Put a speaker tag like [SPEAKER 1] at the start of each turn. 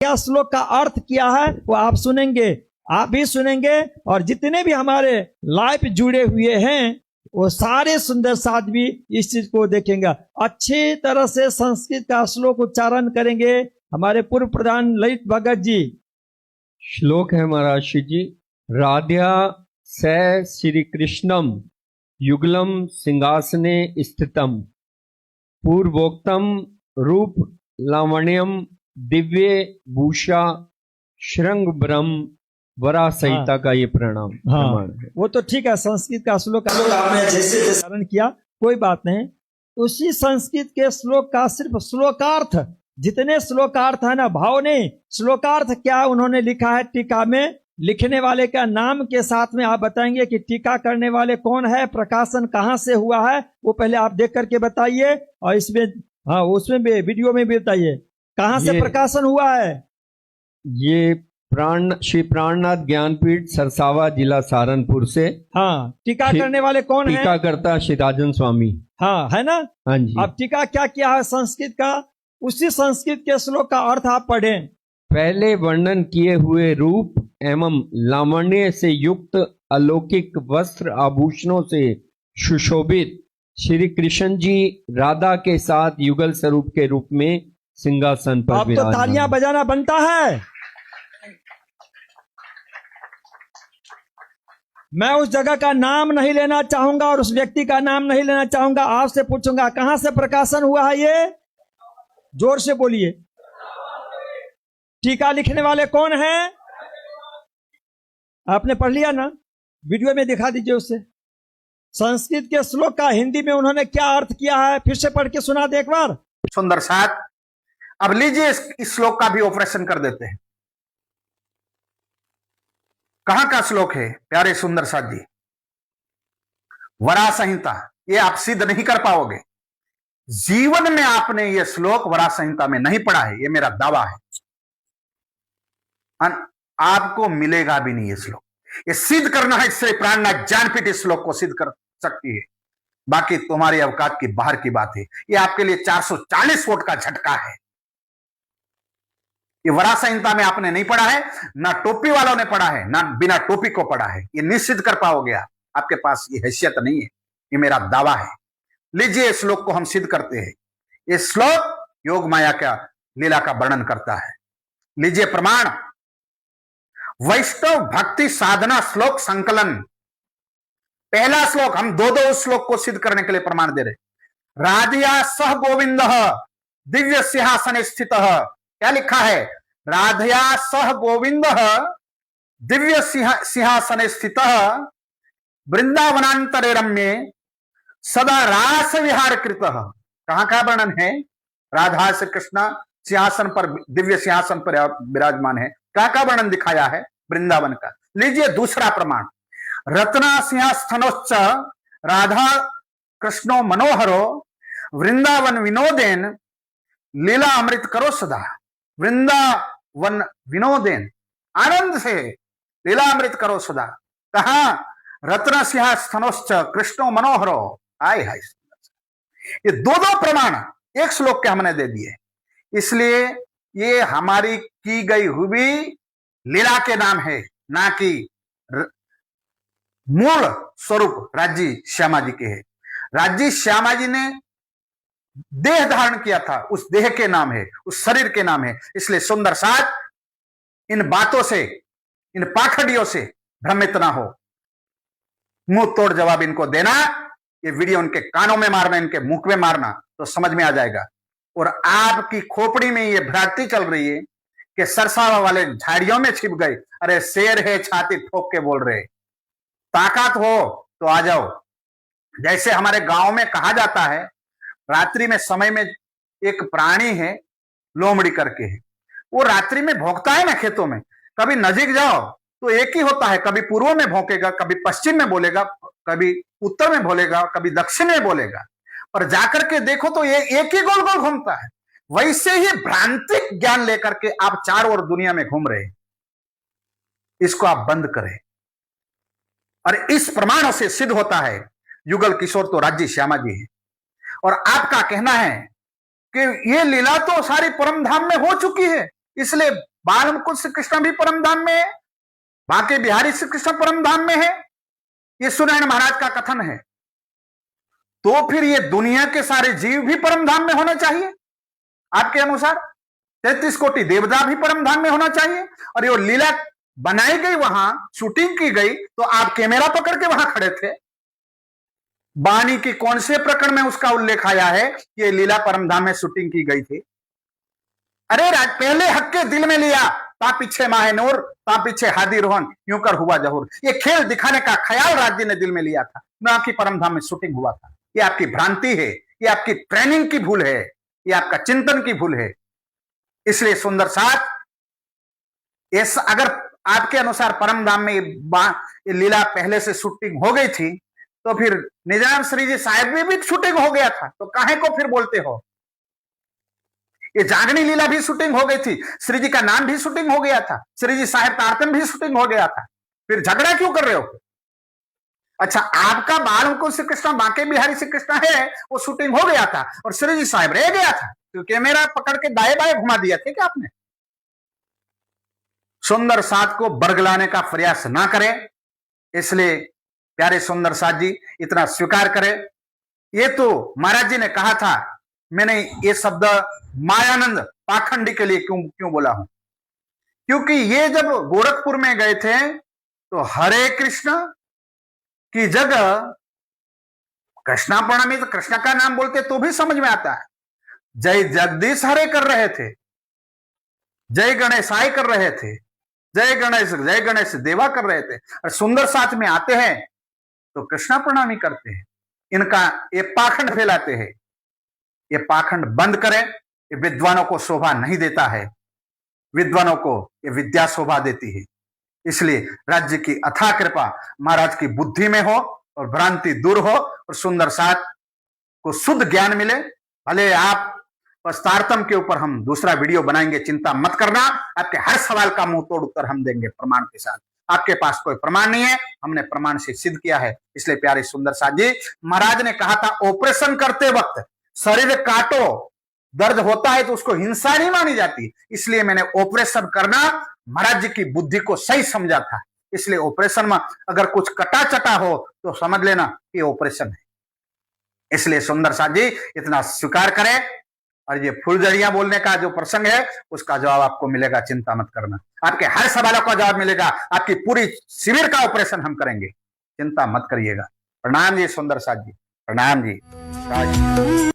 [SPEAKER 1] क्या श्लोक का अर्थ क्या है वो आप सुनेंगे, आप भी सुनेंगे, और जितने भी हमारे लाइव जुड़े हुए हैं वो सारे सुंदर साथ भी इस चीज को देखेंगे। अच्छी तरह से संस्कृत का श्लोक उच्चारण करेंगे हमारे पूर्व प्रधान ललित भगत जी।
[SPEAKER 2] श्लोक है महाराज श्री जी। राध्या स श्री कृष्णम युगलम सिंहासने स्थितम पूर्वोक्तम रूप लावण्यम दिव्य भूषा श्रृंग ब्रह्म वरा संहिता का ये प्रमाण है।
[SPEAKER 1] वो तो ठीक है, संस्कृत का श्लोक आपने जैसे उच्चारण किया कोई बात नहीं, उसी संस्कृत के श्लोक का सिर्फ श्लोकार्थ, जितने श्लोकार्थ है ना, भाव नहीं, श्लोकार्थ क्या उन्होंने लिखा है टीका में, लिखने वाले का नाम के साथ में आप बताएंगे कि टीका करने वाले कौन है, प्रकाशन कहाँ से हुआ है, वो पहले आप देख करके बताइए, और इसमें हाँ उसमें भी वीडियो में भी बताइए कहाँ से प्रकाशन हुआ है।
[SPEAKER 2] ये श्री प्राणनाथ ज्ञानपीठ सरसावा जिला सहारनपुर से।
[SPEAKER 1] हाँ, टीका करने वाले कौन है?
[SPEAKER 2] टीका करता श्री राजन स्वामी।
[SPEAKER 1] हाँ है ना।
[SPEAKER 2] हाँ जी।
[SPEAKER 1] अब टीका क्या किया है संस्कृत का, उसी संस्कृत के श्लोक का अर्थ आप पढ़ें।
[SPEAKER 2] पहले वर्णन किए हुए रूप एवं लावण्य से युक्त अलौकिक वस्त्र आभूषणों से सुशोभित श्री कृष्ण जी राधा के साथ युगल स्वरूप के रूप में सिंहासन पर
[SPEAKER 1] अब तो तालियां बजाना बनता है। मैं उस जगह का नाम नहीं लेना चाहूंगा और उस व्यक्ति का नाम नहीं लेना चाहूंगा, आपसे पूछूंगा कहां से प्रकाशन हुआ है, ये जोर से बोलिए। टीका लिखने वाले कौन हैं? आपने पढ़ लिया ना, वीडियो में दिखा दीजिए उसे। संस्कृत के श्लोक का हिंदी में उन्होंने क्या अर्थ किया है, फिर से पढ़ के सुना दे एक बार।
[SPEAKER 3] सुंदर साथ, अब लीजिए इस श्लोक का भी ऑपरेशन कर देते हैं। कहां का श्लोक है प्यारे सुंदर साथ जी? वरा संहिता। ये आप सिद्ध नहीं कर पाओगे, जीवन में आपने ये श्लोक वरा संहिता में नहीं पढ़ा है, ये मेरा दावा है। आपको मिलेगा भी नहीं ये श्लोक। ये सिद्ध करना है, इससे प्राणनाथ ज्ञानपीठ इस श्लोक को सिद्ध कर सकती है, बाकी तुम्हारी अवकात की बाहर की बात है। ये आपके लिए 440 वोट का झटका है। ये वरा संहिता में आपने नहीं पढ़ा है, ना टोपी वालों ने पढ़ा है, ना बिना टोपी को पढ़ा है। ये निश्चित कर पाओगे आप, आपके पास ये हैसियत नहीं है, ये मेरा दावा है। लीजिए इस श्लोक को हम सिद्ध करते हैं। ये श्लोक योग माया का लीला का वर्णन करता है। लीजिए प्रमाण, वैष्णव भक्ति साधना श्लोक संकलन। पहला श्लोक, हम दो उस श्लोक को सिद्ध करने के लिए प्रमाण दे रहे। राधिया सह गोविंद दिव्य सिंहासन स्थित। क्या लिखा है? राधया सह गोविंद दिव्य सिंहासन स्थित वृंदावनांतरे रम्ये सदा रास विहार कृत। कहां का वर्णन है? राधा से कृष्ण सिंहासन पर, दिव्य सिंहासन पर विराजमान है। क्या का वर्णन दिखाया है? वृंदावन का। लीजिए दूसरा प्रमाण, रत्ना सिंहास्थनोच्च राधा कृष्णो मनोहरो वृंदावन विनोदेन लीला अमृत करो सदा। वृंदावन विनोदेन, आनंद से लीला अमृत करो सदा। कहा? रत्न सिंहास्थनोच्च कृष्णो मनोहरो। आय हाय, ये दो प्रमाण एक श्लोक के हमने दे दिए, इसलिए ये हमारी की गई हुई लीला के नाम है, ना कि मूल स्वरूप राज्य श्यामा जी के है। राज्य श्यामा जी ने देह धारण किया था, उस देह के नाम है, उस शरीर के नाम है। इसलिए सुंदर साथ, इन बातों से, इन पाखड़ियों से भ्रमित ना हो, मुंह तोड़ जवाब इनको देना। ये वीडियो उनके कानों में मारना, इनके मुख में मारना, तो समझ में आ जाएगा। और आपकी खोपड़ी में ये भ्रांति चल रही है कि सरसावा वाले झाड़ियों में छिप गए। अरे शेर है, छाती ठोक के बोल रहे, ताकत हो तो आ जाओ। जैसे हमारे गांव में कहा जाता है, रात्रि में समय में एक प्राणी है, लोमड़ी करके है, वो रात्रि में भौंकता है ना खेतों में। कभी नजीक जाओ तो एक ही होता है, कभी पूर्व में भौंकेगा, कभी पश्चिम में बोलेगा, कभी उत्तर में बोलेगा, कभी दक्षिण में बोलेगा, पर जाकर के देखो तो ये एक ही गोल गोल घूमता है। वैसे ही भ्रांतिक ज्ञान लेकर के आप चारों ओर दुनिया में घूम रहे हैं, इसको आप बंद करें। और इस प्रमाण से सिद्ध होता है युगल किशोर तो राज्य श्यामा जी है। और आपका कहना है कि ये लीला तो सारी परम धाम में हो चुकी है, इसलिए बाल मुकुंद श्री कृष्ण भी परम धाम में है, बांके बिहारी श्री कृष्ण परम धाम में है, ये सूर्यनारायण महाराज का कथन है। तो फिर ये दुनिया के सारे जीव भी परम धाम में होना चाहिए आपके अनुसार, 33 कोटि देवता भी परम धाम में होना चाहिए। और ये लीला बनाई गई, वहां शूटिंग की गई, तो आप कैमरा पकड़ के वहां खड़े थे। वाणी की कौन से प्रकरण में उसका उल्लेख आया है कि ये लीला परमधाम में शूटिंग की गई थी? अरे पहले हक के दिल में लिया, ता पीछे माहे नूर, ता पीछे हादी रोहन, यूं कर हुआ जहूर। ये खेल दिखाने का ख्याल राज्य ने दिल में लिया था, ना कि परमधाम में शूटिंग हुआ था। ये आपकी भ्रांति है, ये आपकी ट्रेनिंग की भूल है, ये आपका चिंतन की भूल है। इसलिए सुंदर साथ, अगर आपके अनुसार परमधाम में ये लीला पहले से शूटिंग हो गई थी, तो फिर निजाम श्री जी साहब में भी शूटिंग हो गया था, तो काहे को फिर बोलते हो? ये जागनी लीला भी शूटिंग हो गई थी, श्री जी का नाम भी शूटिंग हो गया था, श्री जी साहेब का आरतन भी शूटिंग हो गया था, फिर झगड़ा क्यों कर रहे हो? अच्छा, आपका बाल मुकुंद श्री कृष्ण बांके बिहारी श्री कृष्ण है, वो शूटिंग हो गया था और श्री जी साहब रह गया था, तो कैमरा पकड़ के दाएं बाएं घुमा दिया थे क्या आपने? सुंदर साथ को बरगलाने का प्रयास ना करें। इसलिए प्यारे सुंदर साथ जी इतना स्वीकार करें। ये तो महाराज जी ने कहा था, मैंने ये शब्द मायानंद पाखंडी के लिए क्यों बोला हूं, क्योंकि ये जब गोरखपुर में गए थे तो हरे कृष्ण की जगह कृष्णा प्रणामी, तो कृष्ण का नाम बोलते तो भी समझ में आता है, जय जगदीश हरे कर रहे थे, जय गणेशाय कर रहे थे, जय गणेश देवा कर रहे थे। और सुंदर साथ में आते हैं तो कृष्णा प्रणामी करते हैं। इनका ये पाखंड फैलाते हैं, ये पाखंड बंद करें। ये विद्वानों को शोभा नहीं देता है, विद्वानों को ये विद्या शोभा देती है। इसलिए राज्य की अथाह कृपा महाराज की बुद्धि में हो और भ्रांति दूर हो और सुंदर साथ को शुद्ध ज्ञान मिले। भले आप पस्तार्थम के ऊपर हम दूसरा वीडियो बनाएंगे, चिंता मत करना। आपके हर सवाल का मुंह तोड़ उत्तर हम देंगे प्रमाण के साथ। आपके पास कोई प्रमाण नहीं है, हमने प्रमाण से सिद्ध किया है। इसलिए प्यारे सुंदर साथ जी, महाराज ने कहा था ऑपरेशन करते वक्त शरीर काटो, दर्द होता है तो उसको हिंसा नहीं मानी जाती। इसलिए मैंने ऑपरेशन करना महाराज जी की बुद्धि को सही समझा था। इसलिए ऑपरेशन में अगर कुछ कटा चटा हो तो समझ लेना ये ऑपरेशन है। इसलिए सुंदर साथ जी इतना स्वीकार करें। और ये फुलझड़ियां बोलने का जो प्रसंग है उसका जवाब आपको मिलेगा, चिंता मत करना। आपके हर सवालों का जवाब मिलेगा, आपकी पूरी शिविर का ऑपरेशन हम करेंगे, चिंता मत करिएगा। प्रणाम जी सुंदर साथ जी, प्रणाम जी।